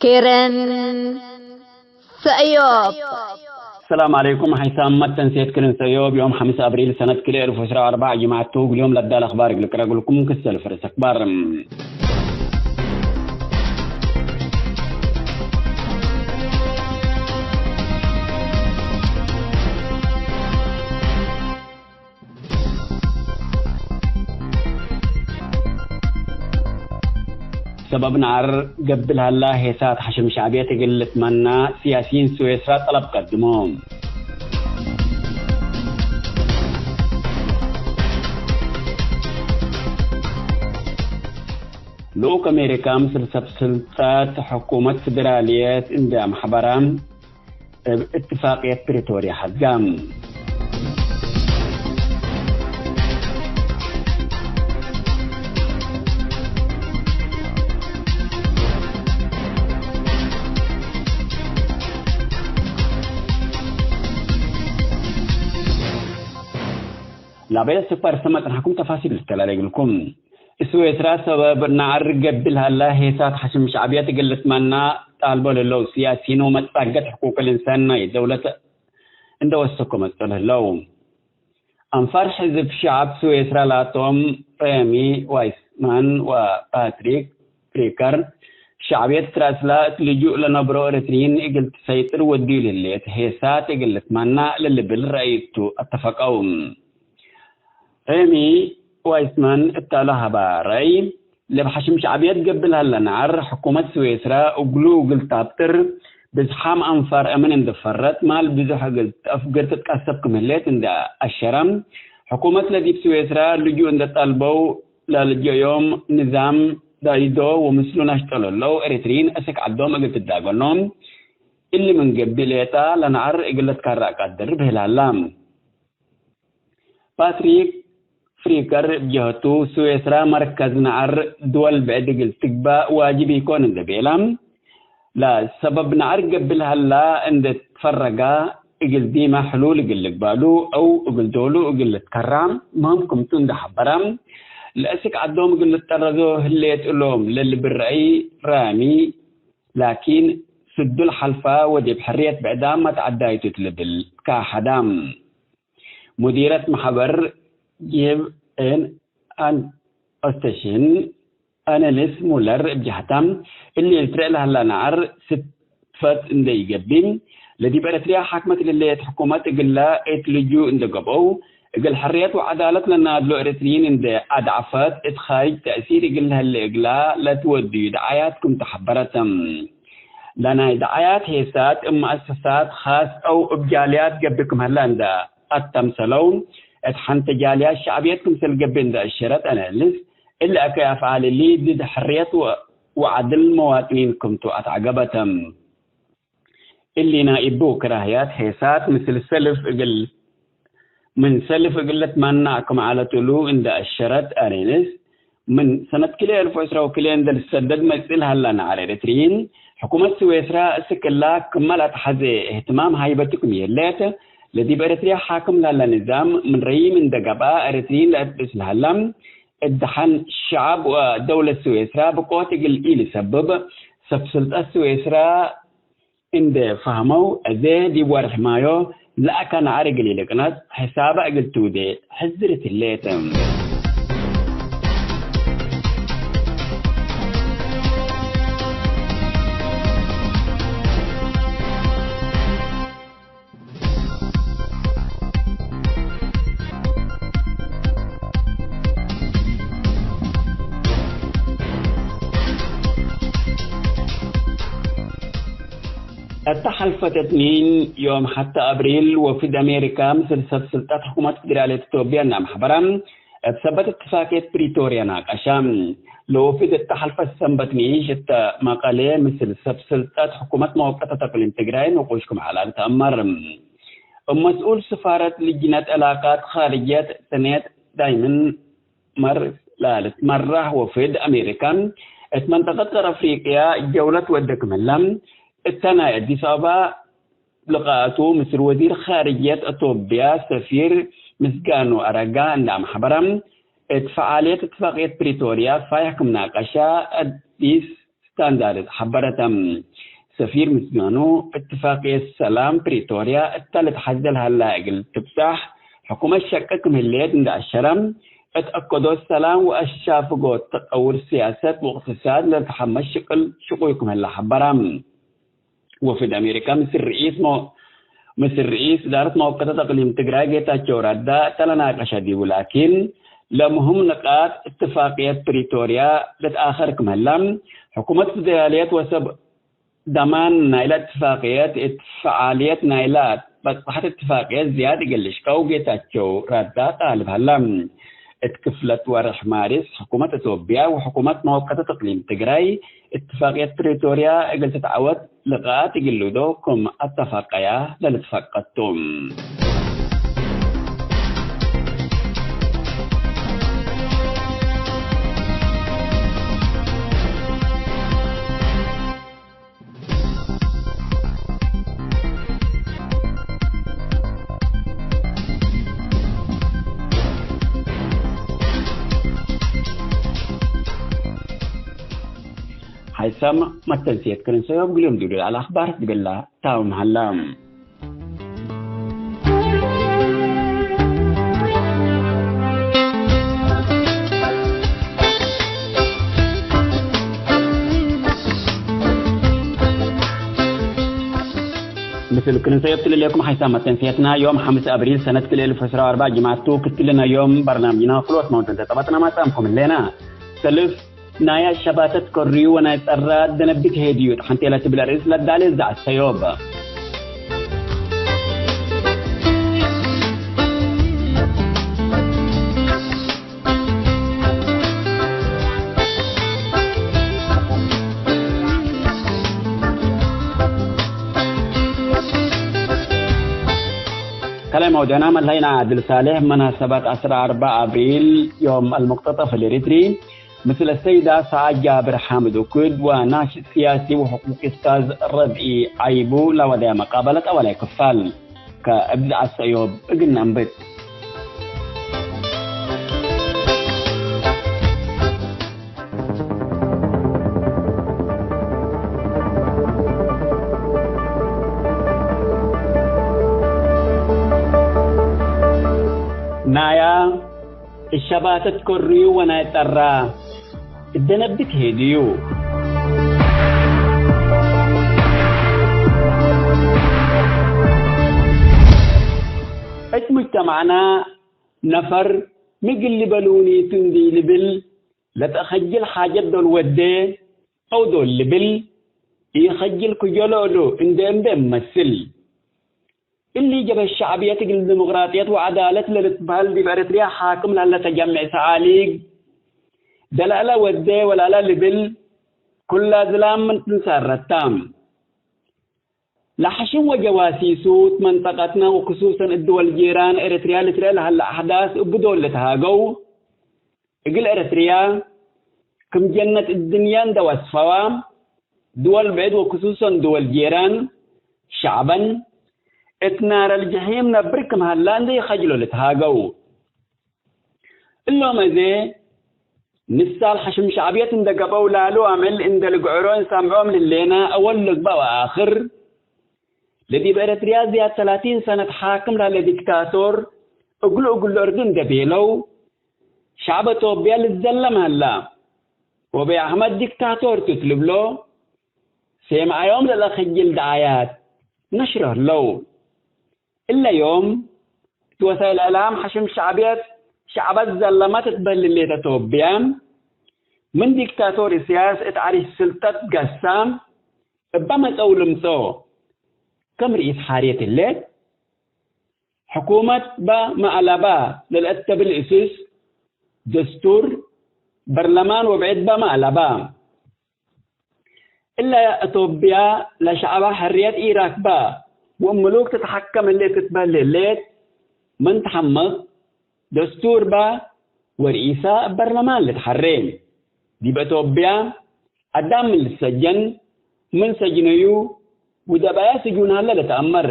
كيرن سأيوب. السلام عليكم. حيثم متن سيد كلن سيوب يوم 5 أبريل سنة كل 2004 جماعة توق اليوم لدى الأخبار أقول لكم كسل فرس أخبار. سبب نعر قبل هلا هيسات حشم شعبية قلت منا سياسيين سويسرا طلب قدمهم. لوك أمريكا مصر سلطات حكومة فدرالية اندام حبرام اتفاقية بريتوريا حزام. لا بيد سفر سمت نحكم تفاصيل الكلام لكم. سويسرا سبب نعر قبل هلا هيسات حشم شعبية قلت منا طالبوا للو سياسيين ومتفاقد حقوق الإنسان دولة عند وسكم لو أنفر حزب شعب سويسرا لاتوم ريمي وايسمان وباتريك فريكر شعبية تراسلا لجوء لنبرو رترين قلت سيطر ودي لليت هيسات قلت منا للي بالرأيتو اتفقون. ريمي وايسمان اتالها باري لبحشم شعبيات قبل هلا نعر حكومة سويسرا وقلو قلت تابتر بزحام أنفار أمن اندفرت مال بزح قلت أفقرت تكسب كمهلات عند الشرم حكومة لدي بسويسرا لجو عند طالبو للجو يوم نظام دايدو ومثلو ناشتغلو لو اريترين اسك عدوم قلت الداغنوم اللي من قبليتا لنعر قلت كارا قدر بهلالام. باتريك فريكر جهتو سويسرا مركز نعر دول بعد قلت تقبا واجب يكون عند بيلام لا سبب نعر قبل هلا عند تفرقا قل ديما حلول قلك بالو او قل دولو قل تكرام مهمكم تند حبرام لأسك عدوم قل ترزو اللي تقولهم للي بالرأي رامي لكن سدو الحلفة ودي بحرية بعدام ما تعداي تتلبل كاحدام. مديرة محبر جيب ان استشن انا الاسم مولر بجهتم اللي يترق لها لنعر ستفت اندي يقبين الذي برتريا حكمت اللي حكومات قلا اتلجو اند قبو قل حريات وعدالة لنا دلو اريتريين اند ادعفات اتخارج تأثير قلها اللي اقلا لا تودي دعاياتكم تحبرتم لنا دعايات هيسات مؤسسات خاص او ابجاليات قبلكم هلا عند التمثلون اتحنت جاليات شعبيتكم سلقبين ذا الشرط أنا لس إلا أكي أفعال اللي ضد حرية وعدل مواطنينكم تو أتعقبتم اللي نائبو كراهيات حيسات مثل سلف اقل من سلف اقلت منعكم على طلوع عند الشرط أنا لس من سنة كلي 2010 وكلي عند السدد مثل هلا على رترين حكومة سويسرا سكلا كملت حزي اهتمام هايبتكم يلاته الذي بأريتريا حاكم لها نظام من رأي من دقباء أريتريين لأبس الهلم ادحن الشعب ودولة سويسرا بقوة الإيل سبب سلطة سويسرا عند فهموا أزاي دي وارح مايو لا كان عارق لي لقنات حسابة قلتو دي حزرت الليتم. التحالفات اثنين يوم حتى أبريل وفد أمريكا مثل سلطات حكومة فدرالية إثيوبيا نعم حبرام بسبب اتفاقية بريتوريا ناقشام لو فد التحالفات سنبتني جت مقالة مثل سلطات حكومة موقتة تقليم تجرين وقوشكم على تأمر مسؤول سفارة لجنة علاقات خارجية سنة دايما مرة وفد أمريكا منطقة أفريقيا جولة ودك ملم التنا أديس أبا لقاءته مثل وزير خارجية إثيوبيا سفير مسجانو أرجان نعم حبرم فعالية اتفاقية بريتوريا فيحكم ناقشة أديس ستاندرد حبرتم سفير مسجانو اتفاقية السلام بريتوريا الثالث حزل هلا قل تفتح حكومة شكك مهليات عند الشرم اتأكدوا السلام واشافقوا تطور سياسات واقتصاد لتحمل شقويكم هلا حبرم وفي أمريكا مثل رئيس إدارة موقتة تقليم تقرأ جيتا جوردا تلناقش دي ولكن لمهم نقاط اتفاقية بريتوريا لتآخركم هلا حكومة فدراليات وسب ضمان نايلات اتفاقيات فعاليات نايلات بصحت اتفاقيات زيادة قلش كوجي تاتشو رادا طالب هلم اتكفلت ورح مارس حكومة اثيوبيا وحكومة موقتة تقليم تجراي اتفاقية بريتوريا قلت تتعود لقاءات يقلدوكم اتفاقيا للاتفاقتم هيثم ما تنسيت كرن سيوب قليم دولي على أخبار بالله تاون هلام مثل كرن سيوب تلي لكم هيثم ما تنسيتنا يوم 5 أبريل سنة 2024 جماعتو كتلنا يوم برنامجنا خلوص موجودة طبعا ما تامكم لنا سلف نايا شباتت كوريو ونايت الراد دنبك هديوت حنتي لا تبلا رئيس لا دالي زع السيوبة كلام موضوعنا ملهينا عادل صالح مناسبة 14 أبريل يوم المقتطف الإريتري مثل السيدة سعاد جابر حامد وكد وناشط سياسي وحقوق أستاذ ربعي عيبو لا ودا مقابلة أولا كفال كأبدع السيوب قلنا انبت نايا الشباتة كوريو ونايترا الدنبك هديو مجتمعنا نفر مقل لبلوني تندي لبل لتخجل حاجة دول ودي أو دول لبل يخجل كجلولو اندم مثل اللي جاب الشعبية الديمقراطية وعدالة للإقبال بإريتريا حاكم لألا تجمع سعاليق دلالة ودي ولا لا لبل كل ظلام من تنسار التام لحشو وجواسيسوت منطقتنا وخصوصا الدول الجيران إريتريا لتريا لها الأحداث بدول لتهاجو إقل إريتريا كم جنة الدنيا دواس فوام دول بعيد وخصوصا دول جيران شعبا اتنار الجحيم نبركم هالان دي خجلوا لتهاجو إلا ما زي نسال حشم شعبية اندقبوا لالو عمل اندلقعرون سامعوهم للينا أول لقبة وآخر الذي بإريتريا زياد 30 سنة حاكم لديكتاتور أقول الأردن دبيلو شعب توبيا للزلم هلا وبي أحمد ديكتاتور تطلب له سيمع يوم للأخجل دعايات نشره له إلا يوم توسائل الإعلام حشم شعبيات شعب الزلمات تبل اللي توبيا من ديكتاتور سياسة تعرف سلطة قسام بما تولمسو كم رئيس حارية الليل حكومة بمعلبة للأتب الإسس دستور برلمان وبعد بمعلبة إلا أتوبيا لشعبها حرية إيراك با وملوك تتحكم اللي تتبال الليل من تحمق دستور با ورئيسة برلمان لتحرين دي بأتوبيا أدام من السجن من سجنيو ودبايا سجون هلا لتأمر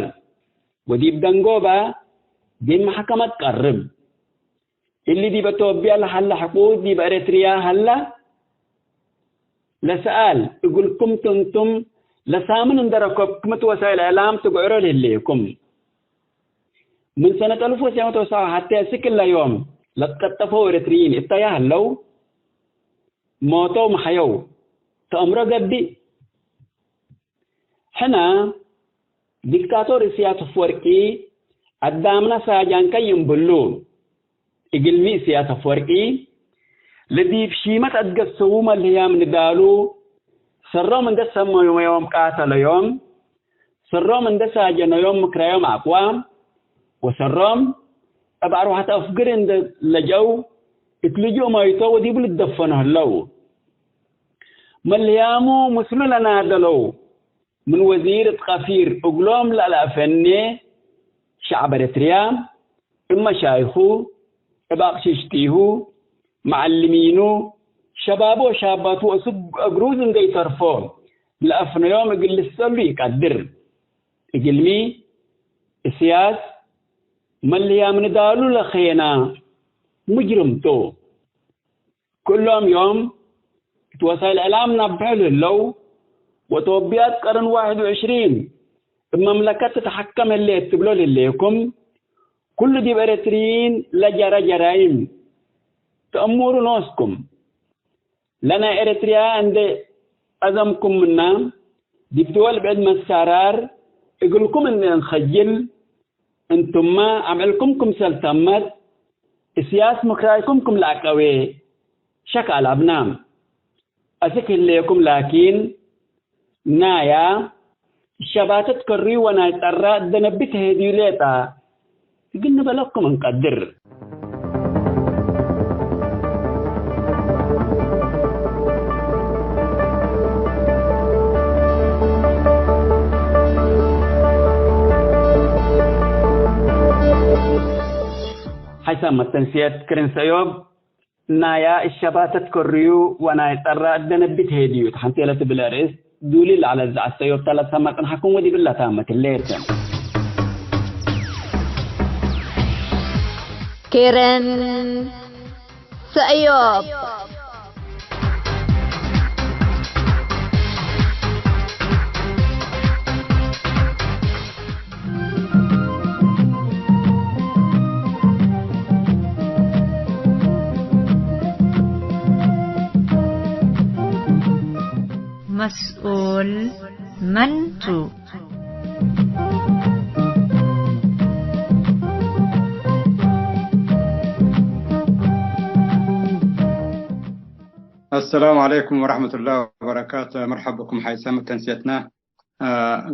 ودي بدنقوبة دي محكمة تقرب اللي دي بتوبيا لحل حقوق دي بأريتريا هلا لسأل يقولكم تنتم لسامن اندركم وسائل الإعلام تقعروا لليكم من سنة 1907 حتى سكل يوم لتقطفوا إريتريين اتياه لو موتوا محيو تأمروا قدي حنا ديكتاتور سياسة فوركي قدامنا ساجان كي ينبلو إقلمي سياسة فوركي الذي في شيمة أتقسوما اللي هي من دالو سروا من دس يوم قاتل يوم سروا من دس ساجان يوم مكرا يوم أقوام وسرهم أبعروا حتى أفقر عند لجو اتلجوا ما يتوى دي بالدفنه اللو مليامو مسلو لنا دلو من وزير قفير أقلوم لألافني شعب إريتريا إما شايخو إباقشيشتيهو معلمينو شبابو شاباتو أسب أقروز اندي ترفو لأفنو يوم يقل السلو يقدر يقلمي السياس مليا من دالو لخينا مجرمتو كلهم يوم وسائل الإعلام نبهل اللو وتوبيات قرن 21 المملكة تتحكم اللي تبلو لليكم كل دي بإريتريين لجرى جرائم تأمروا نوسكم لنا إريتريا عند أزمكم منا دي بتوال بعد ما السرار يقولكم إن نخجل انتم ما عملكمكم سلطمت السياس مكرايكمكم لاكوي شكل أبنام أسكن لكم لكن نايا شباتت كري ونايترى دنبت هدي ليتا قلنا بلكم نقدر حسام التنسيات كرن سيوب نايا الشباتة كوريو وانا يترى الدنبت هديو تحنتي لا تبلاريس دولي على الزع السيوب ثلاث سمات نحكم ودي بالله تامة الليل كرن سيوب مسؤول منتو السلام عليكم ورحمة الله وبركاته. مرحبا بكم حيثما تنسيتنا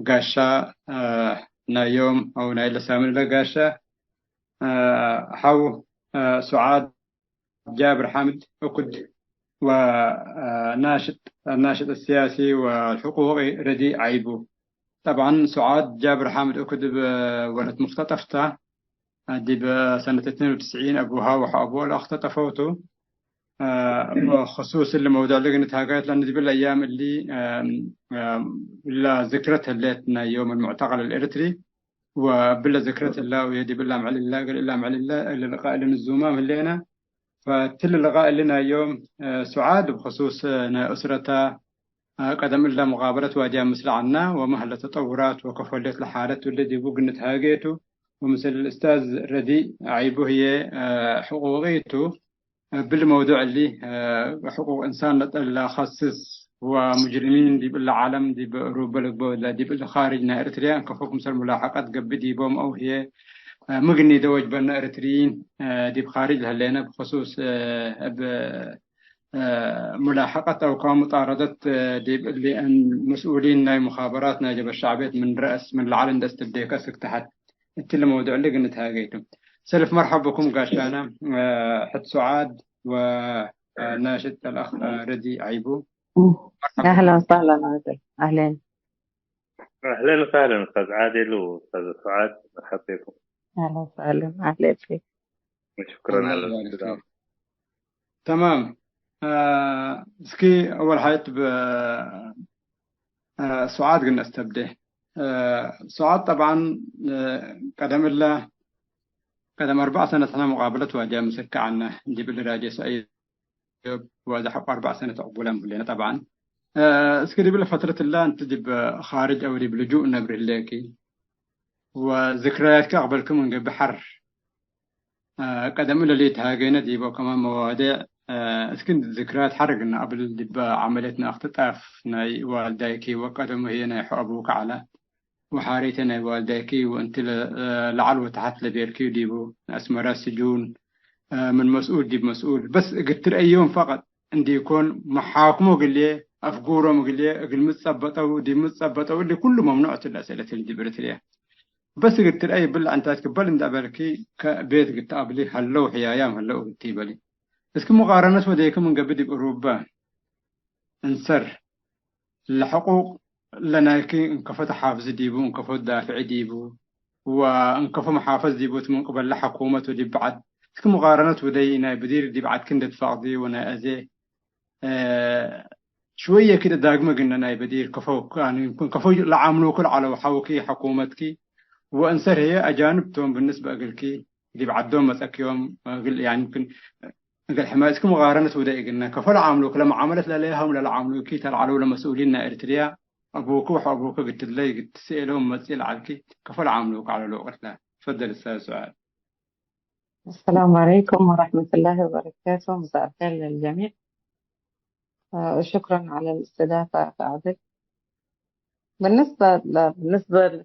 قاشا نايوم أو نايل سامر قاشا حو سعاد جابر حامد أكد وناشط الناشط السياسي والحقوقي ردي عيبو. طبعا سعاد جابر حامد أكد ولد مختطفته دي بسنة 92 أبوها وأبوها اختطفوته بخصوص الموضوع لجنة هاجات لأن دي بالأيام اللي ذكرتها ليتنا يوم المعتقل الإريتري وبلا ذكرتها الله ويدي بالله معلي الله قال إلا معلي الله اللي لقاء لنا الزومام اللينا فتل اللقاء لنا يوم سعاد بخصوص أسرتها قدم الله مقابلة واجهة مثل عنا ومهل تطورات وكفولية لحالته الذي بقنت هاجيته ومثل الأستاذ ردي عيبه هي حقوقيته بالموضوع اللي حقوق إنسان اللي خصص ومجرمين دي بالعالم دي بروبا دي بالخارجنا إريتريا كفوكم سر ملاحقات قبل دي بوم أو هي مغني دوج بنا إريتريين دي بخارج هلينا بخصوص ملاحقة أو كمطاردة دي اللي المسؤولين مخابراتنا جب الشعبية من رأس من العالم دست الديكاسك تحت التل موضوع اللي قلت هاجيتم سلف مرحبا بكم قاشانا حد سعاد وناشد الأخ ردي عيبو. أهلا وسهلا عادل. أهلا وسهلا أستاذ عادل وأستاذ سعاد، مرحبا بكم. أهلا وسهلا. أهلا فيك. شكرا على الاستضافة. تمام. سكي أول حاجة سعاد قلنا استبدأ. سعاد طبعا قدم 4 سنة أنا مقابلة واجهة مسكة عنا دي بالراجع سعيد وهذا حق 4 سنة عقبولهم كلنا طبعا اسكري بلا فترة الله أنت دي خارج أو دي بلجوء نبر الليكي وذكرياتك أقبلكم من بحر قدم إلى اللي تهاجينا دي كمان مواضيع اسكن ذكريات حرقنا قبل دي عملتنا اختطاف ناي والدايكي وقدم هي ناي أبوك على وحاريتنا والدايكي وأنت لعلو تحت لبيركي ديبو أسمرا سجون من مسؤول دي مسؤول بس قلت أي يوم فقط عندي يكون محاكمه قال لي أفقوره قال لي قل متثبته ودي متثبته واللي كله ممنوع الأسئلة اللي جبرت لي بس قلت أي بالله أنت تقبل أنت بالكي كبيت قلت أبلي هلو حيايام هلو قلت بالي بس كمقارنة وديك من قبل بأوروبا انسر الحقوق لنا كي انكفت حافظ ديبو انكفت دافع ديبو وانكفت محافظ ديبو من قبل الحكومة ودي بعد كمقارنة ودينا بدير دي بعد كنت فاضي وانا أزي شوية كده داقمة قلنا ناي بدير كفو يعني كفو لعاملو كل على وحوكي حكومتكي وانسر هي أجانب توم بالنسبة لكي دي بعد دوم مسك يوم قل يعني يمكن قال حماس كمقارنة ودي قلنا كفو لعاملو كلام عملت لليهم للعاملو كي تلعلو لمسؤولين إريتريا أبوك وحبوك قلت لي قلت سئلهم مسئل عليك كفو لعاملوك على لغة لا تفضل أستاذ سؤال. السلام عليكم ورحمة الله وبركاته. مساء الخير للجميع. شكرا على الاستضافة أخ عادل. بالنسبة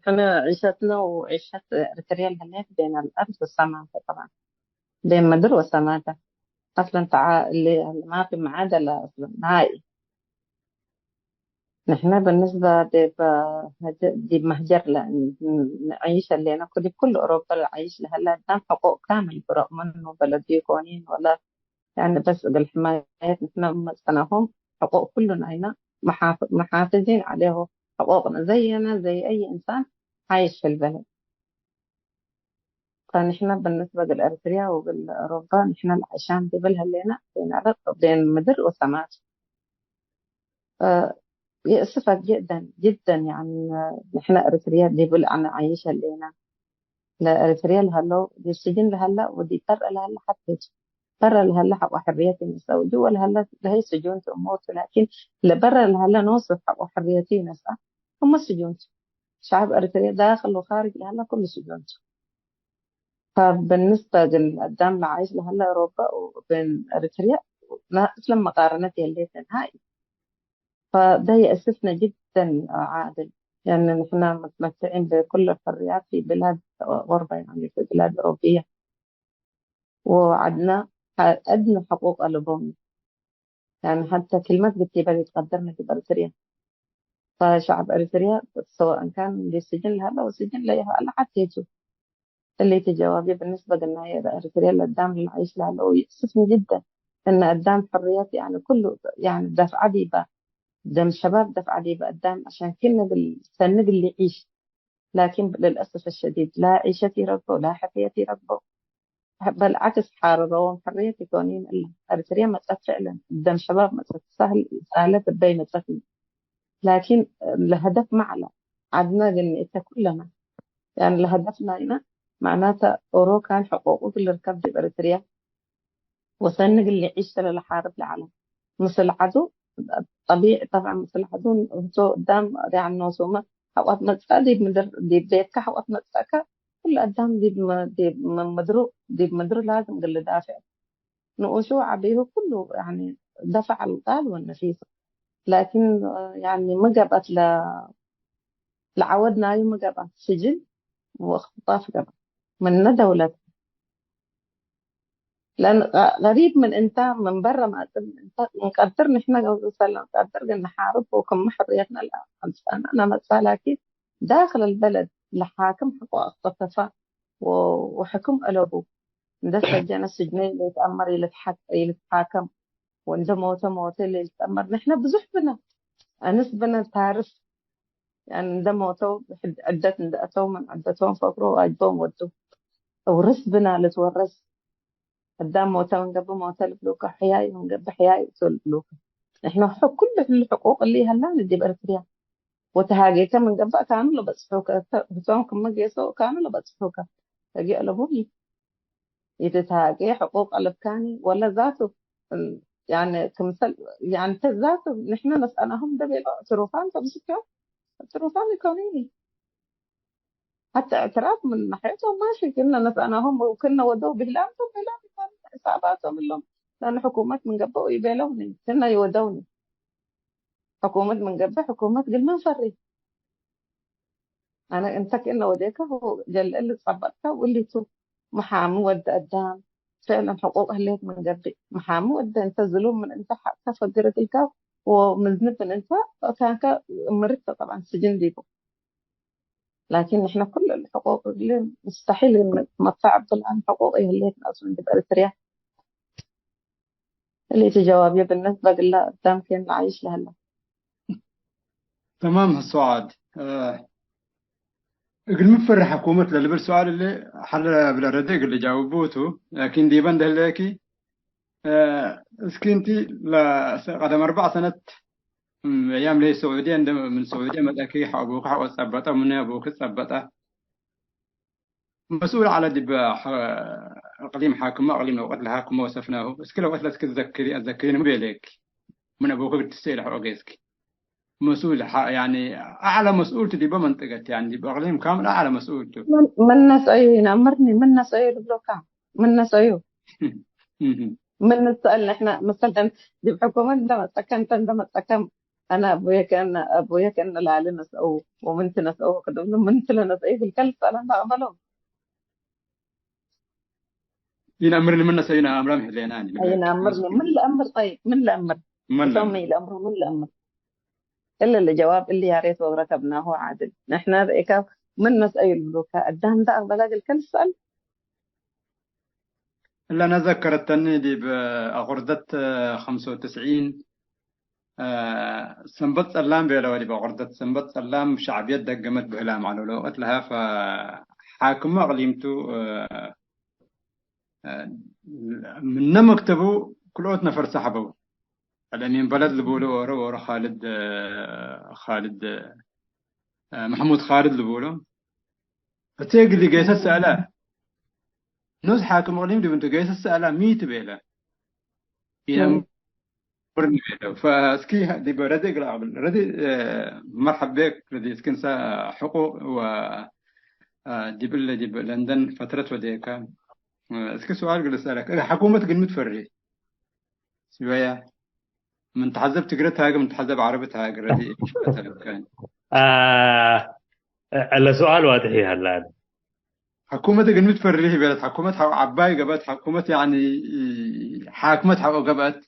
لنا عيشتنا وعيشة إريتريا هناك بين الأرض والسماء طبعا، بين مدر والسماء. أصلا اللي ما في معادلة أصلا نهائي. نحن بالنسبة دي مهجر نعيش اللي أنا كل أوروبا العيش لها لا دام حقوق كامل برغم إنه بلدي قوانين ولا يعني بس الحمايات نحن مسكناهم حقوق كلنا هنا محافظين عليه حقوقنا زينا زي أي إنسان عايش في البلد. فنحن بالنسبة لأريتريا وبالأوروبا نحن العشان دي بلها لنا بين أرض بين مدر وسماء. يأسفك جدا جدا يعني نحن أريتريا دي بل أنا عايشة لنا لا أريتريا لهلا دي السجن لهلا ودي برا لهلا حتى برا لهلا حق حريتي نساء وجوا لهلا هي سجون تموت، لكن لبرا لهلا نوصف حق حريتي نساء هم سجون. شعب أريتريا داخل وخارج لهلا كل سجون. فبالنسبة للقدام اللي عايش لهلا أوروبا وبين أريتريا أصلا مقارنتي اللي نهائي. فده يأسفنا جدا عادل، يعني نحن متمتعين بكل الحريات في بلاد غربة، يعني في بلاد أوروبية، وعدنا أدنى حقوق الأبوة. يعني حتى كلمة بالتبادل تقدرنا في أريتريا. فشعب أريتريا سواء كان للسجن لهلا والسجن لها حتى يجوا اللي جوابي بالنسبة لنا أريتريا اللي قدام اللي عايش لها ويأسفني جدا إن قدام حريات يعني كله يعني دفع عديبة قدام الشباب دفع عديبة قدام عشان كنا بالسند اللي يعيش، لكن للأسف الشديد لا عيشتي ربه ولا حريتي ربه، بالعكس حاربوا حريتي كونين أريتريا مسألة فعلا قدام شباب مسألة سهلة تبين مسألة، لكن الهدف معنا عدنا قلنا كلنا يعني لهدفنا هنا معناته أورو كان حقوقه في الركب دي بأريتريا وسنق اللي عيش للحارب العالم مثل العدو طبيعي طبعا مثل العدو هو قدام يعني نوصومة حوات مدفع دي بيتك حوات مدفعك كل قدام دي مدرو لازم قل دافع نقوشو عبيه كله يعني دفع الغال والنفيس، لكن يعني ما جابت لعودنا ما جابت سجن واختطاف جابت من دولة. لأن غريب من أنت من برا ما نقدر نحن نقدر نحارب وكم حريتنا الآن أنا مثلا، لكن داخل البلد لحاكم حقوق اختطفاء وحكم ألوبو ده سجن السجنين اللي يتأمر يتحاكم وإذا موت اللي يتأمر نحن بزحبنا نسبنا تعرف يعني ده موتوا عدة أتوا من عدتهم فقروا واجبهم ودوا ورسبنا اللي تورث قدام موتى من قبل موتى الفلوكة حياي من قبل حياي الفلوكة. إحنا كل الحقوق اللي هلا ندي بأريتريا وتهاجيك من قبل كانوا لبس حوكة هتوم كم جيسو كانوا لبس حوكة تجي لبوي يتهاجي حقوق الأفكاني ولا ذاته يعني كمثال يعني تذاته نحن نسألهم ده اعترافان تمسكهم اعترافان قانوني حتى اعتراف من ناحيتهم ماشي كنا نسألهم وكنا ودوا بهلامهم بهلام كان حساباتهم لهم لأن حكومات من قبل يبيلوني كنا يودوني حكومة من قبل حكومة قل ما فري أنا أنت كأنه وديك هو جل اللي صبرتها واللي تو محامي ود قدام فعلا حقوق أهليك من قبل محامي ود أنت ظلوم من أنت حتى فقرت الكاف ومذنب من أنت كان مرت طبعا سجن ديبو لكن إحنا كل الحقوق اللي مستحيل نتمتع عن حقوق أهليك أصلا بأريتريا اللي تجاوب بالنسبة لله قدام كان عايش لهلا تمام السعاد قل مفر حكومة اللي بالسؤال اللي حل بلا رديق اللي جاوبوته لكن دي بند لكي سكنتي لا قدم 4 سنة أيام لي السعودية من السعودية متأكي أبوك حق ثبتها من أبوك ثبتها مسؤول على دب أقليم حاكم أقليم وقت الحاكم وصفناه بس كل وقت لسك تذكرين بيلك من أبوك بتسيل حقوقك مسؤول يعني أعلى مسؤول تدي بمنطقة يعني دي بأقليم كامل أعلى مسؤولته من ناس أيو ينامرني من ناس أيو البلوكام من ناس أيو من نسأل إحنا مثلا دي بحكومة ده سكنت عندما سكن أنا أبويا كان لا لنا سأو ومنت نسأو كده منت لنا سأي في الكلب أنا ما أعملهم ينامرني من ناس ينامر مهليناني ينامرني من الأمر طيب من الأمر يسمي الأمر من الأمر إلا اللي جواب اللي يا ريت وركبناه عادل نحن ذيك من ناس أي البلوكا الدهن ده بلاقي الكل سأل إلا أنا ذكرتني دي بأغردة 95 سنبت سلام بيلوالي بأغردة سنبت سلام شعبية دقمت بإعلام على لوقت لها فحاكم أقليمته من مكتبه كل نفر سحبه الأمين بلد لبولو ورا خالد محمود خالد لبولو فتيجي اللي جيس السألة نوز حاكم أقليم دي بنتو جيس السألة 100 بيلا ينام برني بيلا فاسكي دي بردي قلابل ردي مرحب بك ردي اسكن سا حقوق و دي بلندن فترة وديكا اسكي سؤال قل اسألك حكومة قل متفري شوية من تحذب تقرأتها من تحذب عربتها قردي مثلا كان السؤال واضح هلا حكومة قل متفري بلد حكومة عباي قبت حكومة يعني حاكمة قبت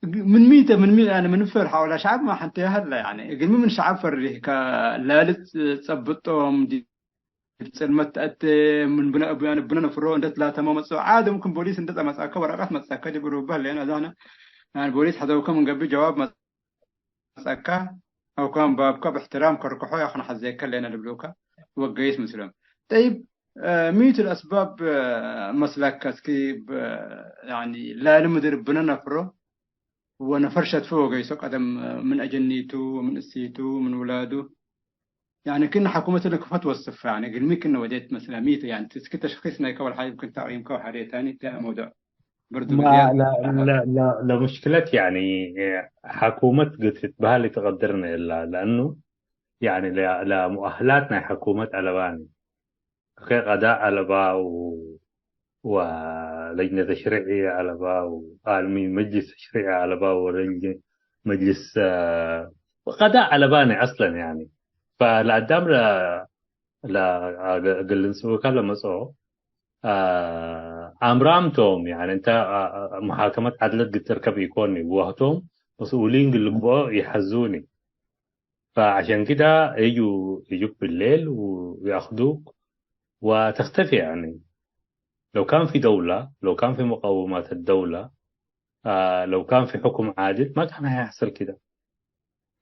من ميتة أنا من فرحة ولا شعب ما حنتي هلا يعني قل من شعب فريه كلالت تثبتهم دي سلمت من بنا فرو عند 3 ما مسوا عادي ممكن بوليس عند مساكه ورقات مساكه دي بروبها لأن هذا يعني بوليس حدا كم من قبل جواب مساكه أو كان بابك باحترام كركحوا يا أخنا حزيك لأن البلوكا وقيس مسلم طيب ميت الأسباب مسلك كسكيب يعني لا لمدير بنا نفره ونفرشت فوق يسوق قدم من أجنيته ومن أسيته ومن ولاده يعني كنا حكومة لك فتوصف يعني قلمي كنا وديت مثلا ميت يعني تسكت تشخيصنا كول حاجة يمكن تعيين كول حاجة ثاني ده موضوع برضو ما لا مشكلة يعني حكومة قلت بها تقدرنا إلا لأنه يعني لا مؤهلاتنا حكومة ألباني غداء ألبا ولجنة تشريعية ألبا وعالمين مجلس تشريعي ألبا ولجنة مجلس غداء ألباني أصلا يعني فلا دام لا قل نسوي كلام مسؤول أمرامتهم يعني أنت محاكمة عدالة قد تركب يكوني بوقتهم مسؤولين قلبوا يحزوني فعشان كده يجوك بالليل ويأخذوك وتختفي يعني لو كان في دولة لو كان في مقومات الدولة لو كان في حكم عادل ما كان هيحصل كده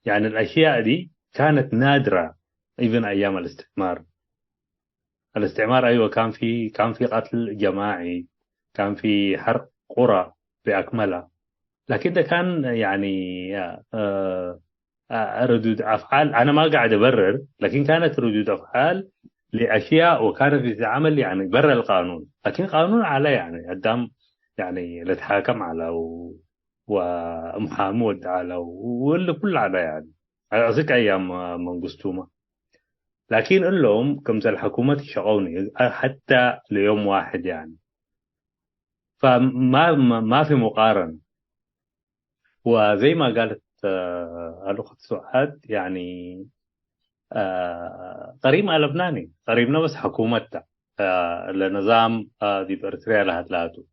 يعني الأشياء دي كانت نادرة even أيام الاستعمار أيوة كان في قتل جماعي كان في حرق قرى بأكملها لكن ده كان يعني ردود أفعال أنا ما قاعد أبرر لكن كانت ردود أفعال لأشياء وكانت بتتعامل يعني برا القانون لكن قانون عليه يعني قدام يعني لتحاكم على ومحامود على واللي كل على يعني أذيك أيام منقستومة. لكن قل لهم كم زي الحكومة شغوني حتى ليوم واحد يعني. فما في مقارنة. وزي ما قالت الأخت سعاد يعني قريبنا لبناني قريبنا بس حكومتها لنظام دي بأريتريا لهاتلاتو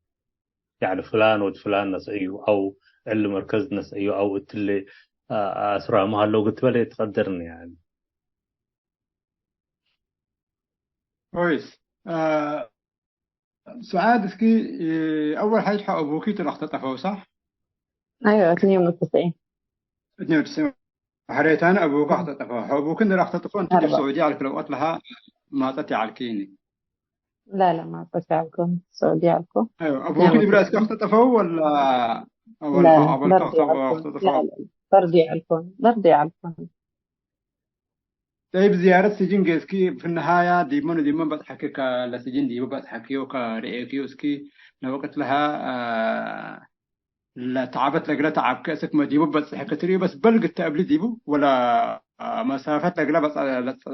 يعني فلان ود فلان ناس أيو أو اللي مركز ناس أيو أو اللي أسرع ما لو قلت بلي تقدرني يعني. كويس. سعاد اسكي أول حاجة حق أبوكي تلخططها صح؟ أيوة 92. 92. حريت أنا أبوك اختطفها أبوك إن اختطفها أنت في 4. السعودية على لو لها ما تتي على الكيني. لا ما أتذكركم السعودية عليكم. أيوة أبوك اللي براسك 92. اختطفها ولا لا أول برضي عليكم. اختطفها؟ لا برضي عليكم. طيب زيارة سجن جيسكي في النهاية ديمون بتحكي لسجن ديمون بتحكي وكرئيكي وسكي لوقت لها لا تعبت لقلا تعب كأسك ما ديبو بس حكتري بس بلقت قبل ديبو ولا مسافة لقلا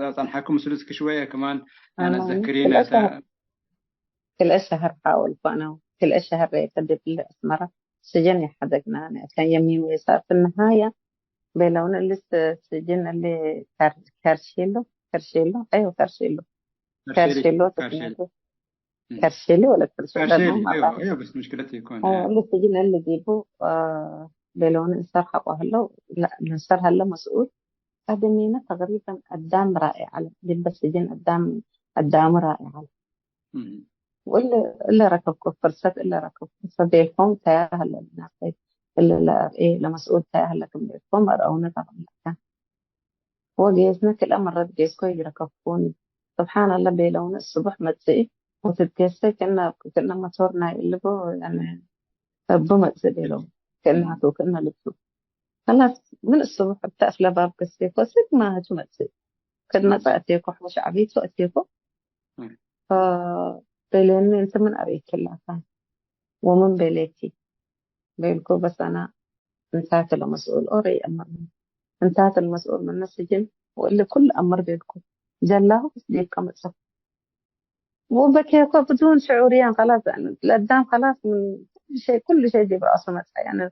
بس نحكم سلسك شوية كمان يعني أنا تذكرين كل الشهر حاول فأنا كل الشهر يكذب الأسمرة سجن حدقنا أنا كان يمين ويسار في النهاية بيلون اللي السجن اللي كارشيلو أيوة كارشيلو تسميته كارشيلو ولا كارشيلو كارشيلي ما بعرف. أيوة بس مشكلتي يكون اللي السجن اللي جيبه بيلون إنصار حقه هلا لا إنصار هلا مسؤول أدمينا تقريبا قدام رائع على جنب السجن قدام رائع على واللي ركبكم فرصة اللي ركبكم فرصة بيلكم تايا هلا الناس اللي إيه لمسؤول تايا هلا كم بيلكم أرأونا طبعا لك هو جيزنا كل مرة جيزكو يركبكون سبحان الله بيلون الصبح متسئ وتتكسي كنا موتورنا اللي بو يعني بمتسئ بيلون كأنها تو كأنها لبسو خلاص من الصبح بتقفل باب كسيكو سيك ما هجو متسئ كد ما تأتيكو حوش عبيد وأتيكو ف بيلين انت من أريك كلها ومن بيليتي بيلكو بس أنا انتهت المسؤول أوري أمرني انتهت المسؤول من السجن واللي كل أمر بيلكو جلاه بس ديك متصف وبكيكو بدون شعوريا خلاص يعني القدام خلاص من كل شيء دي برأسه مسح يعني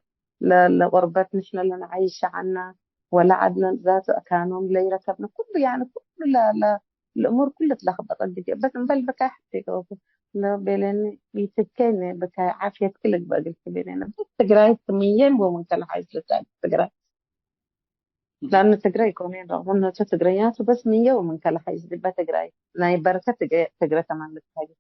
لغربتنا احنا اللي نعيش عنا ولا عدنا ذاته كانوا اللي ركبنا كله يعني كل لا الأمور كلها تلخبطت دي بس نبل بكاي حتى لا بيلين بيتكيني بكاي عافية كلك بقى بيلين بس تقراي كميين ومن كل حاجة تقراي لأنه تقراي كونين رغم إنه تقرايات بس 100 ومن كل حاجة دي تقراي لا بركة تقرا كمان لتحاجة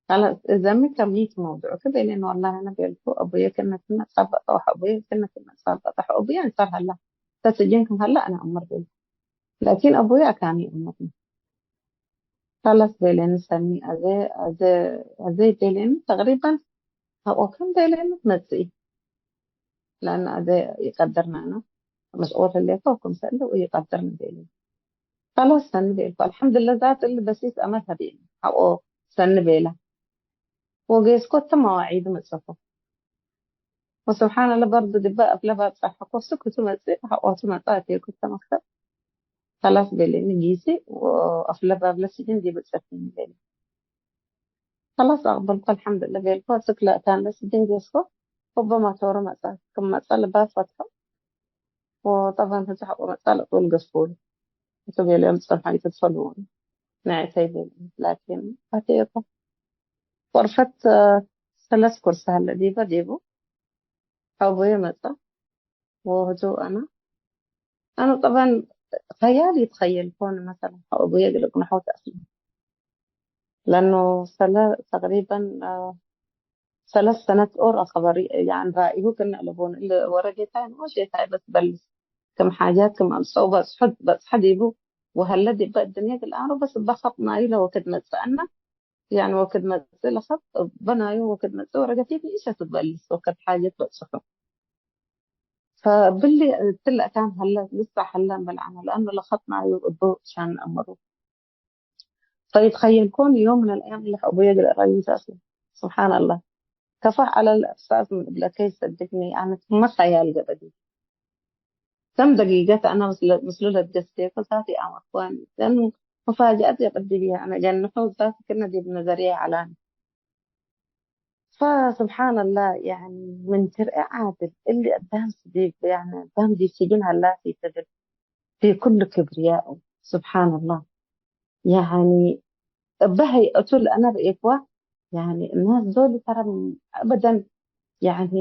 خلاص إذا ما كملت موضوع كده لأن والله أنا قلت أبويا كنا سابقة طوح أبويا كنا سابقة طوح أبويا صار هلا تسجنكم هلا أنا أمر بيه لكن أبويا كان يأمرني خلاص بيلين نسمي أزي بيلين تقريبا هو كان بيلين متزي لأن أزي يقدرنا أنا مسؤول اللي فوقكم سأله ويقدرني بيلين خلاص سن بيلين الحمد لله ذات اللي بسيس أمرها بيلين أو سن بيلا وقيس كنت مواعيد متصفى وسبحان الله برضه دبا قبل باب صح وسكت ومسيح وتمطاتي كنت مكتب خلاص بيلي نجيسي وقفل باب لسجن دي بتسفين بيلي خلاص أقبل الحمد لله بيلي فاسك لا كان لسجن جيسكو ربما تورو مساء كم مسألة باب فتحة وطبعا فتح ومسألة طول قصفول وتبي اليوم تصبح يتدخلون نعتي بيلي لكن أتيقظ غرفة 3 كرسي هلا ديبو أبوي متى وهدوء أنا طبعا خيالي يتخيل كون مثلا أبوي يقلق نحو تأسيس لأنه تقريبا 3 سنوات أورا خبري يعني رأيه كنا لبون اللي ورقتين وشيتاي بس بلس كم حاجات كم صعوبة بس حد يبو وهلا دي بقى الدنيا الآن بس بخط نايلة وكد متسألنا يعني وكد متسألة خط بنايو وكد متسألة ورقتي إيش تبلس وكد حاجات بس فباللي طلع كان هلا لسه حلان بالعمل لأنه لخط معي الضوء عشان أمره فيتخيل كون يوم من الأيام اللي أبوي يقرأ رئيس أصلا سبحان الله كفاح على الأساس من قبل كي صدقني أنا ما خيال قبل كم دقيقة أنا مسلولة جسدي فصاتي أم أخواني لأنه مفاجأة يقدي بيها أنا جنحوا ذاتي كنا دي بنظرية علاني فسبحان الله يعني من ترقى عادل اللي قدام صديق يعني قدام دي سجن هلا في سجن في كل كبريائه سبحان الله يعني بهي أتول أنا بإخوة يعني الناس دول ترى أبدا يعني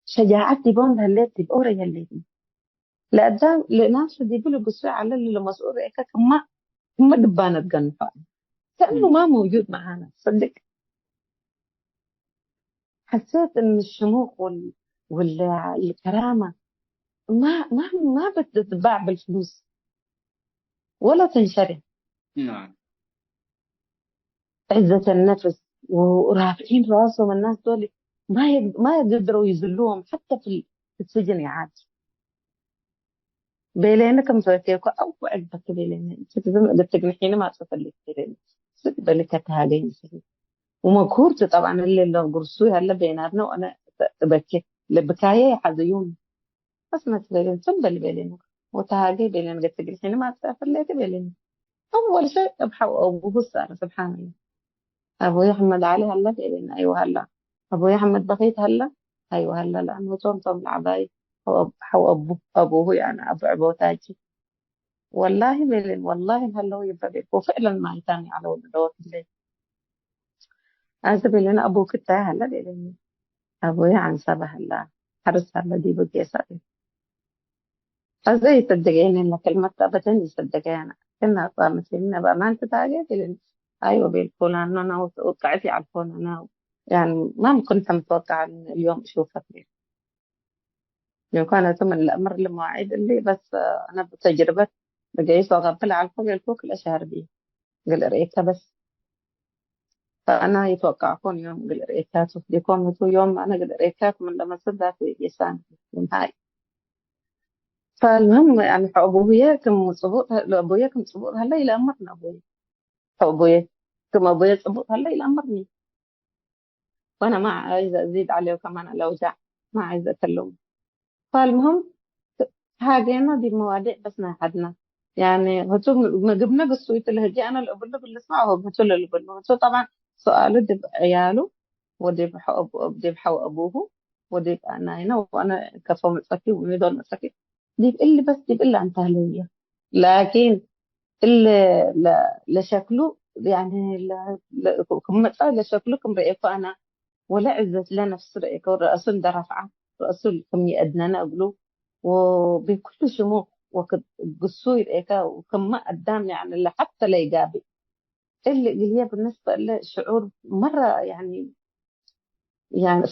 شجاعتي بهم هليت بأوري هليت لقدام لناس دي بيقولوا بصوا على اللي مسؤول إيكا ما دبانة جنفة كأنه ما موجود معانا صدق حسيت إن الشموخ والكرامة ما بتتباع بالفلوس ولا تنشري نعم. عزة النفس ورافعين راسهم الناس دول ما يقدروا يذلوهم حتى في السجن عاد بيلينكم توكيكو أو عقبك بيلين قلت تقنحيني ما تصل لك بالك هذين ومكورتي طبعا اللي لو قرصوها هلا بيناتنا وأنا بكي لبكاية يحزيون بس ما تبين ثم اللي بيلين وتهاجي بيلين قلت تقنحيني ما تصل لك بيلين أول شيء أبوه صار سبحان الله أبوي أحمد علي هلا بيلين أيوه هلا أبوي أحمد بقيت هلا أيوه هلا لأنه توم العباية هو أبوه يعني أبو عبوتاجي والله بيلين والله هلا هو يبقى بيك وفعلا ما يتاني على ولده الليل أنا بيلين أبوك تا هلا بيلين أبوي عن سبه هلا حرس هلا دي بقي سبه فزي يصدقين إن كلمة أبدا يصدقين كنا قامت لنا بقى ما أنت تاجي بيلين أيوه بيقول أنا وقعتي على الفون أنا يعني ما كنت متوقعة إن اليوم أشوفك لو كانت من الأمر المواعيد اللي بس أنا بتجربة بقيت وأقبل على الفوق الأشهر دي قل رأيتها بس فأنا يتوقع أكون يوم قل رأيتها يكون مثل يوم أنا قل رأيتها من لما صدق في يسان من هاي فالمهم يعني أبويا كم صبوت أبويا كم صبوت هلا إلى أمرنا أبويا كم أبويا صبوت هلا إلى أمرني وأنا ما عايزة أزيد عليه وكمان الأوجاع ما عايزة أكلمه فالمهم هاجينا دي مواضيع بس نحدنا يعني هتو ما جبنا بالسويت اللي هجي انا اللي اقول له باللي اسمعه هو هتو اللي بقول له هتو طبعا سؤاله دي عياله ودي بحق دي بحق ابوه ودي بقى انا هنا وانا كفو مسكي وميدول مسكي دي بقول لي بس دي بقول لي عن تهلية لكن اللي لشكله يعني كم لشكلكم رأيكم انا ولا عزت لنا في رأيك والرأس ده رفعه رأس كم يأدنانا أقوله وبكل شموخ وقد قصوي رأيك وكم قدام يعني اللي حتى لا يقابل اللي هي بالنسبة لشعور مرة يعني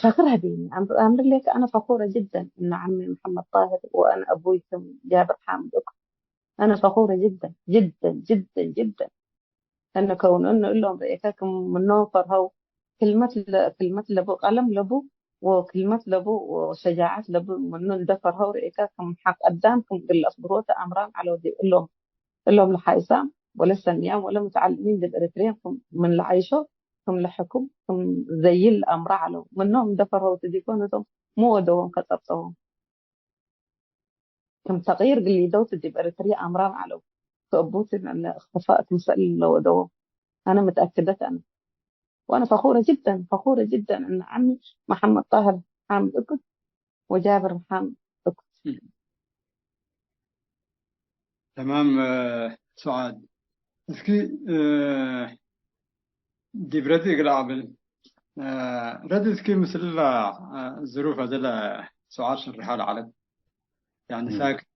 فاخرها بيني أمر لك أنا فخورة جدا إن عمي محمد طاهر وأنا أبوي جابر حامد أكتر أنا فخورة جدا جدا جدا جدا أن كون إنه لهم رأيكم منهم فرهو كلمة لبو قلم لبو وكلمة لبو وشجاعات لبو منهم دفر هو رأيكم حق قدامكم بالأصبروت أمران على ودي لهم لحايسام ولا سنيام ولا متعلمين بالإريتريانكم من العيشة كم لحكم كم زي الأمر على منهم دفر هو تديكونتهم مو ودوهم كتبتهم كم تغيير اللي دوت دي بإريتريا أمران على كأبوت أن اختفاء تمثال لو دوهم أنا متأكدة أنا وأنا فخورة جدا أن عمي محمد طاهر حامد أكد وجابر محمد أكد. تمام. سعاد اسكي دي برادي قلابل رد اسكي مثل الظروف هذا سعاد شرحها على يعني ساكت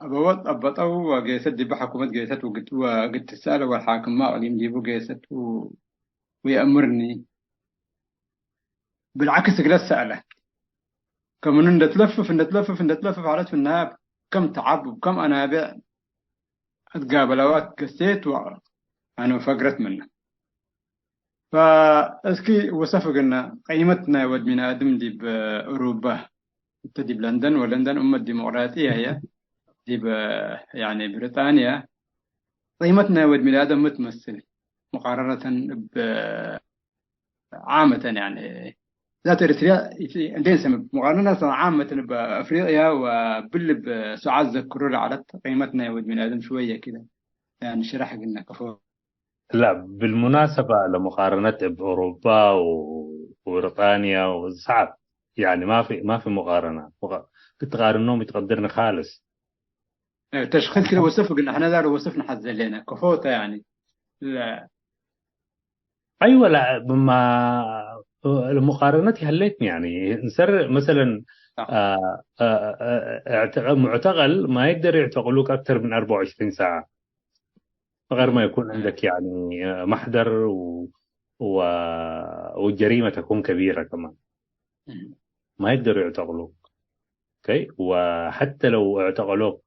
أبوات أبطأوا وجيست دي بحكومة جيست وقد تسأل والحاكم ما عليهم ديبو جيست ويأمرني بالعكس قلت سأله كم نتلفف على في النهاية كم تعب وكم أنابع تقابلوات كسيت وأنا فقرت منه فأسكي وصفقنا قيمتنا ود من آدم دي بأوروبا تدي بلندن ولندن أم الديمقراطية هي دي يعني بريطانيا قيمتنا ود من آدم متمثل مقارنة عامة يعني ذات إريتريا عندنا مقارنة عامة بأفريقيا وبال بسعاد ذكروا على قيمتنا يا ولد من آدم شوية كده يعني شرح قلنا كفو. لا بالمناسبة لمقارنة بأوروبا وبريطانيا وصعب، يعني ما في مقارنة. بتقارنهم يتقدرنا خالص. تشخيص كده وصف قلنا احنا ذا وصفنا حز لنا كفوته يعني. لا أيوة، لا المقارنة هلتني يعني نسر مثلا صح. معتقل ما يقدر يعتقلوك أكثر من 24 ساعة غير ما يكون عندك يعني محضر و... والجريمة تكون كبيرة كمان. ما يقدروا يعتقلوك. اوكي، وحتى لو اعتقلوك،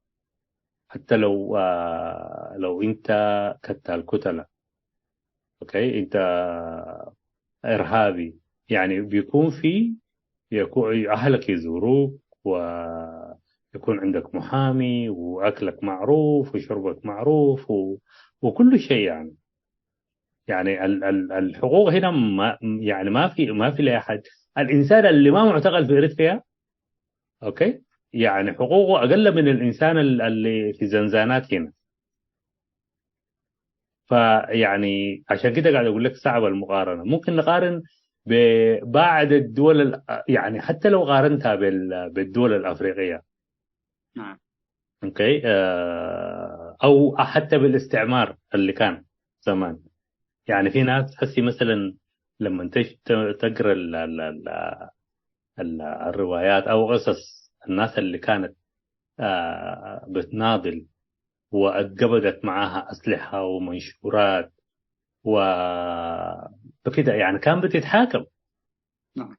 حتى لو انت قتال كتلة، اوكي، انت ارهابي، يعني يكون اهلك يزوروك ويكون عندك محامي واكلك معروف وشربك معروف وكل شيء يعني الحقوق هنا يعني ما في لاحد. الانسان اللي ما معتقل في اريتريا، اوكي، يعني حقوقه اقل من الانسان اللي في زنزانات هنا. فيعني عشان كده قاعد اقول لك صعب المقارنه. ممكن نقارن ببعض الدول يعني حتى لو قارنتها بالدول الافريقيه، نعم. اوكي، او حتى بالاستعمار اللي كان زمان. يعني في ناس تحسي مثلا لما تقرا الروايات او قصص الناس اللي كانت بتناضل واتقبضت معاها أسلحة ومنشورات وكده، يعني كان بتتحاكم. نعم.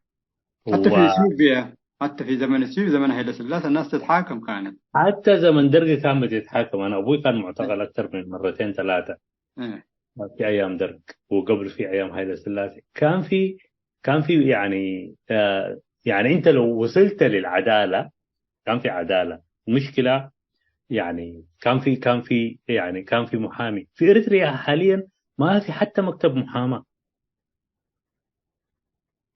حتى في اثيوبيا، حتى في زمن اثيوبيا زمن هيلا سلاسة الناس تتحاكم كانت. وحتى زمن درج كان بتتحاكم. أنا أبوي كان معتقل أكثر من مرتين ثلاثة إيه. في أيام درج، وقبل في أيام هيلا سلاسة كان في يعني أنت لو وصلت للعدالة كان في عدالة. المشكلة يعني كان في محامي. في إريتريا حاليا ما في حتى مكتب محاماة.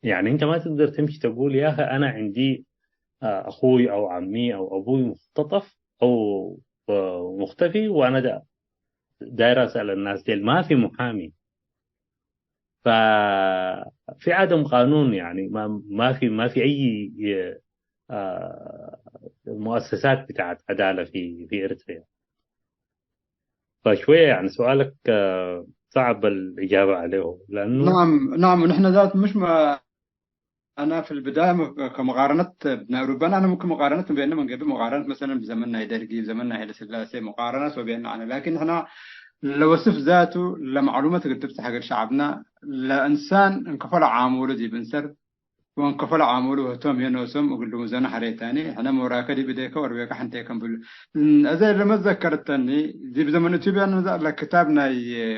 يعني انت ما تقدر تمشي تقول يا اخي انا عندي اخوي او عمي او ابوي مختطف او مختفي وانا داير اسال الناس دي. ما في محامي. ففي عدم قانون، يعني ما في اي آه، مؤسسات بتاعت عداله في اريتريا. فشويه يعني سؤالك صعب الاجابه عليه لانه نعم نعم. ونحن ذات مش ما أنا في البداية كمقارنة ابن أوروبا أنا ممكن مقارنة بين من قبل مقارنة مثلا بزمننا هيدرجي بزمننا هيلا سلاسة مقارنة وبين أنا، لكن إحنا لو وصف ذاته لمعلومات قد تفتح حق شعبنا لإنسان انكفل عاموله دي بنسر وانكفل عاموله توم ينوسم وقل له مزانا حريتاني احنا موراك دي بديك ورويك حنتي كم بل أزاي لما تذكرتني دي بزمن تبي أنا كتابنا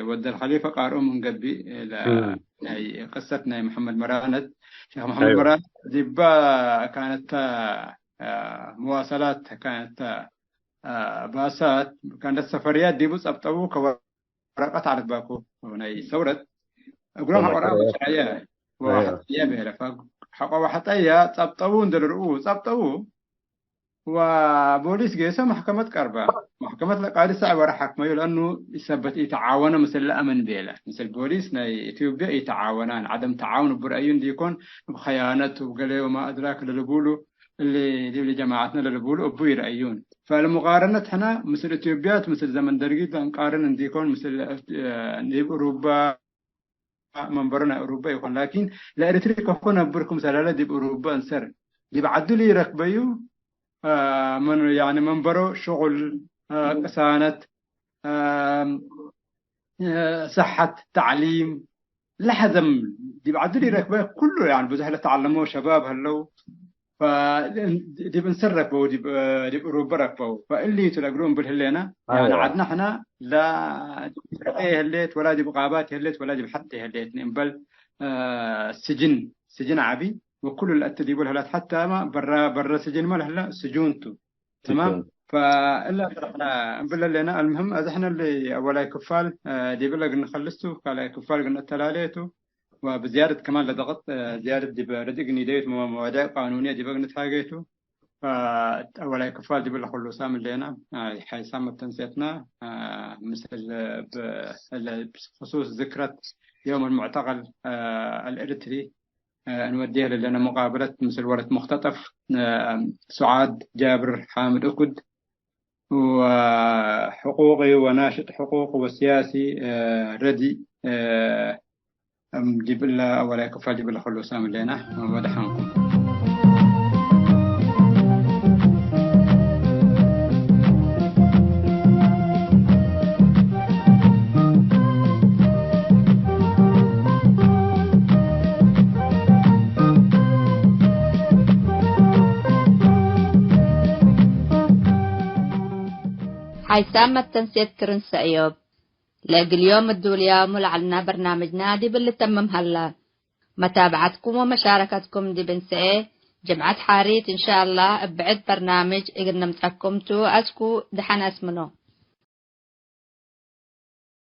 ود الخليفة قارئ من قبي قصتنا محمد مرانت شيخ محمد ايوه. مرانت دي با كانت مواصلات، كانت باسات، كانت السفريات دي بس أبطأوا كورقات على باكو هنا ثورة أقول لهم حقرا ومشروعات. بشرية وحتى ايوه. يبه حقا وحتى يا تبطؤون دلرؤو تبطؤوا وبوليس جيسا محكمة كربا محكمة لقاضي صعب ورا حكمه لأنه يثبت يتعاونوا مثل الأمن بيلا مثل بوليس نا إثيوبيا يتعاونان. عدم تعاون برأيون دي يكون بخيانة وقالوا ما أدراك اللي بيقولوا اللي جماعتنا اللي بيقولوا أبوي رأيون. فالمقارنة هنا مثل إثيوبيا مثل زمن درجي نقارن دي يكون مثل أوروبا منبرنا أوروبا يكون، لكن لا إريتريا كفونا بركم سلالة دي بأوروبا انسر دي بعدوا لي ركبيو من يعني منبرو شغل كسانة صحة تعليم لحزم دي بعدوا لي ركبيو كله يعني بزهلة تعلموا شباب هلو فدي بنسرك بو دي بأوروبا ركبو فاللي تلاقون بالهلينا يعني ايوه. عدنا احنا لا دي هليت ولا دي بقابات هليت ولا دي بحتى هليت بل سجن عبي وكل الأتدي والهلات حتى ما برا سجن ما هلا سجونتو تمام. فإلا احنا بلا لنا المهم إذا احنا اللي ولا كفال دي بلا قلنا خلصتو قال كفال قلنا تلاليتو وبزيادة كمان لضغط زيادة دي بردقني ديت مواضيع قانونية دي بقنت حاجته فأولا كفال دي بالخلو سام اللينا حي سام تنسيتنا مثل بخصوص ذكرى يوم المعتقل الإريتري نوديها لنا مقابلة مثل ورد مختطف سعاد جابر حامد أكد وحقوقي وناشط حقوق وسياسي ردي جيب الله أولا كفال جيب الله خلو سام اللينا ودحنكم حيثام التنسيق كرنس أيوب لاقي اليوم الدولية ملعلنا برنامج نادي باللي تمم هلا متابعتكم ومشاركتكم دي بنسئة جمعة حاريت إن شاء الله بعد برنامج إقنا متحكمتو أسكو دحنا اسمنو